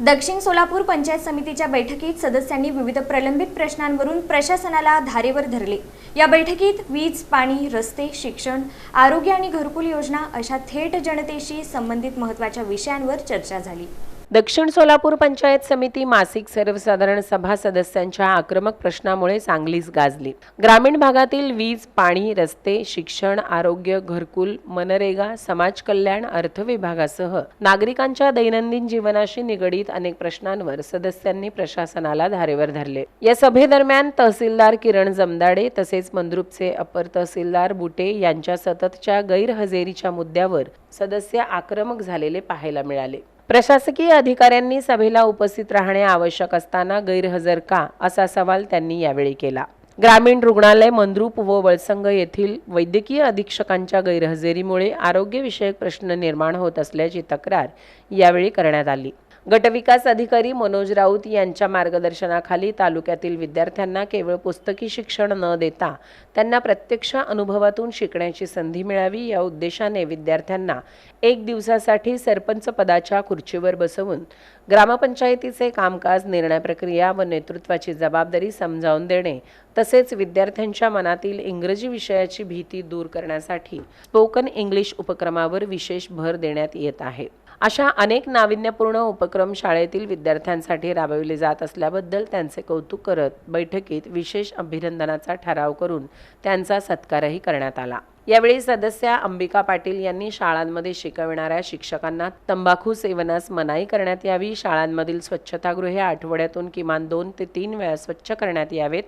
दक्षिण सोलापूर पंचायत समितीच्या बैठकीत सदस्यांनी विविध प्रलंबित प्रश्नांवरून प्रशासनाला धारेवर धरले। या बैठकीत वीज, पाणी, रस्ते, शिक्षण, आरोग्य आणि घरकुल योजना अशा थेट जनतेशी संबंधित महत्त्वाच्या विषयांवर चर्चा झाली। दक्षिण सोलापूर पंचायत समिती मासिक सर्वसाधारण सभा सदस्यांच्या आक्रमक प्रश्नामुळे चांगलीच गाजली। ग्रामीण भागातील वीज, पाणी, रस्ते, शिक्षण, आरोग्य, घरकुल, मनरेगा, समाज कल्याण, अर्थ विभागासह नागरिकांच्या दैनंदिन जीवनाशी निगडीत अनेक प्रश्नांवर सदस्यांनी प्रशासनाला धारेवर धरले। या सभेदरम्यान तहसीलदार किरण जमदाडे तसेच मंद्रुपचे अपर तहसीलदार बुटे यांच्या सततच्या गैरहजेरीच्या मुद्द्यावर सदस्य आक्रमक झालेले पाहायला मिळाले। प्रशासकीय अधिकाऱ्यांनी सभेला उपस्थित राहणे आवश्यक असताना गैरहजर का असा सवाल त्यांनी यावेळी केला। ग्रामीण रुग्णालय मंद्रुप व वळसंग येथील वैद्यकीय अधीक्षकांच्या गैरहजेरीमुळे आरोग्यविषयक प्रश्न निर्माण होत असल्याची तक्रार यावेळी करण्यात आली। गटविकास अधिकारी मनोज राऊत यांच्या मार्गदर्शनाखाली तालुक्यातील विद्यार्थ्यांना केवळ पुस्तकी शिक्षण न देता त्यांना प्रत्यक्ष अनुभवातून शिकण्याची संधी मिळावी या उद्देशाने विद्यार्थ्यांना एक दिवसासाठी सरपंच पदाच्या खुर्चीवर बसवून ग्रामपंचायतीचे कामकाज, निर्णय प्रक्रिया व नेतृत्वाची जबाबदारी समजावून देणे तसेच विद्यार्थ्यांच्या मनातील इंग्रजी विषयाची भीती दूर करण्यासाठी स्पोकन इंग्लिश उपक्रमावर विशेष भर देण्यात येत आहे। अशा अनेक नाविन्यपूर्ण उपक्रम शाळेतील विद्यार्थ्यांसाठी राबविले जात असल्याबद्दल त्यांचे कौतुक करत बैठकीत विशेष अभिनंदनाचा ठराव करून त्यांचा सत्कारही करण्यात आला। यावेळी सदस्य अंबिका पाटील यांनी शाळांमध्ये शिकविणाऱ्या शिक्षकांना तंबाखू सेवनास मनाई करण्यात यावी, शाळांमधील स्वच्छतागृहे आठवड्यातून किमान 2 ते 3 वेळा स्वच्छ करण्यात यावेत,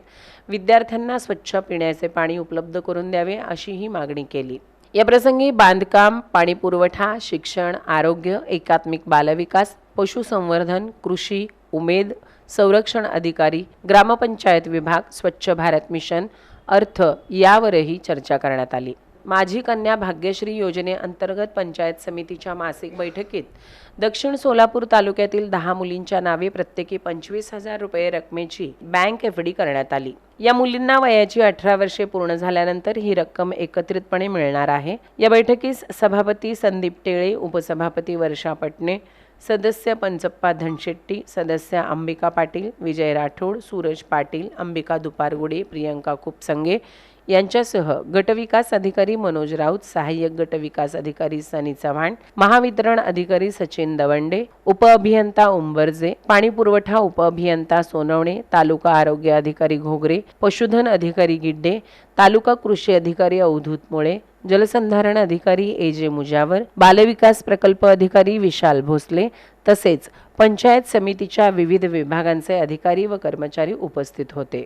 विद्यार्थ्यांना स्वच्छ पिण्याचे पाणी उपलब्ध करून द्यावे अशीही मागणी केली। या प्रसंगी बांधकाम, पाणी पुरवठा, शिक्षण, आरोग्य, एकात्मिक बालविकास, पशुसंवर्धन, कृषी, उमेद, संरक्षण अधिकारी, ग्रामपंचायत विभाग, स्वच्छ भारत मिशन, अर्थ यावरही चर्चा करण्यात आली। माझी कन्या भाग्यश्री योजनेअंतर्गत पंचायत समितीच्या मासिक बैठकीत दक्षिण सोलापूर तालुक्यातील 10 मुलींच्या नावे प्रत्येकी 25,000 रुपये रकमेची बँक एफडी करण्यात आली। या मुलींना वयाची 18 वर्षे पूर्ण झाल्यानंतर ही रक्कम एकत्रितपणे मिळणार आहे। या बैठकीस सभापती संदीप टेळे, उपसभापती वर्षा पटणे, सदस्य पंचप्पा धनशेट्टी, सदस्य अंबिका पाटील, विजय राठोड, सूरज पाटील, अंबिका दुपारगुडे, प्रियंका खुपसंगे यांच्यासह गटविकास अधिकारी मनोज राऊत, सहाय्यक गटविकास अधिकारी सनी चव्हाण, महावितरण अधिकारी सचिन दवंडे, उपअभियंता उंबरजे, पाणी पुरवठा उपअभियंता सोनवणे, तालुका आरोग्य अधिकारी घोगरे, पशुधन अधिकारी गिड्डे, तालुका कृषी अधिकारी अवधूत मुळे, जलसंधारण अधिकारी एजे मुजावर, बालविकास प्रकल्प अधिकारी विशाल भोसले तसेच पंचायत समितीच्या विविध विभागांचे अधिकारी व कर्मचारी उपस्थित होते।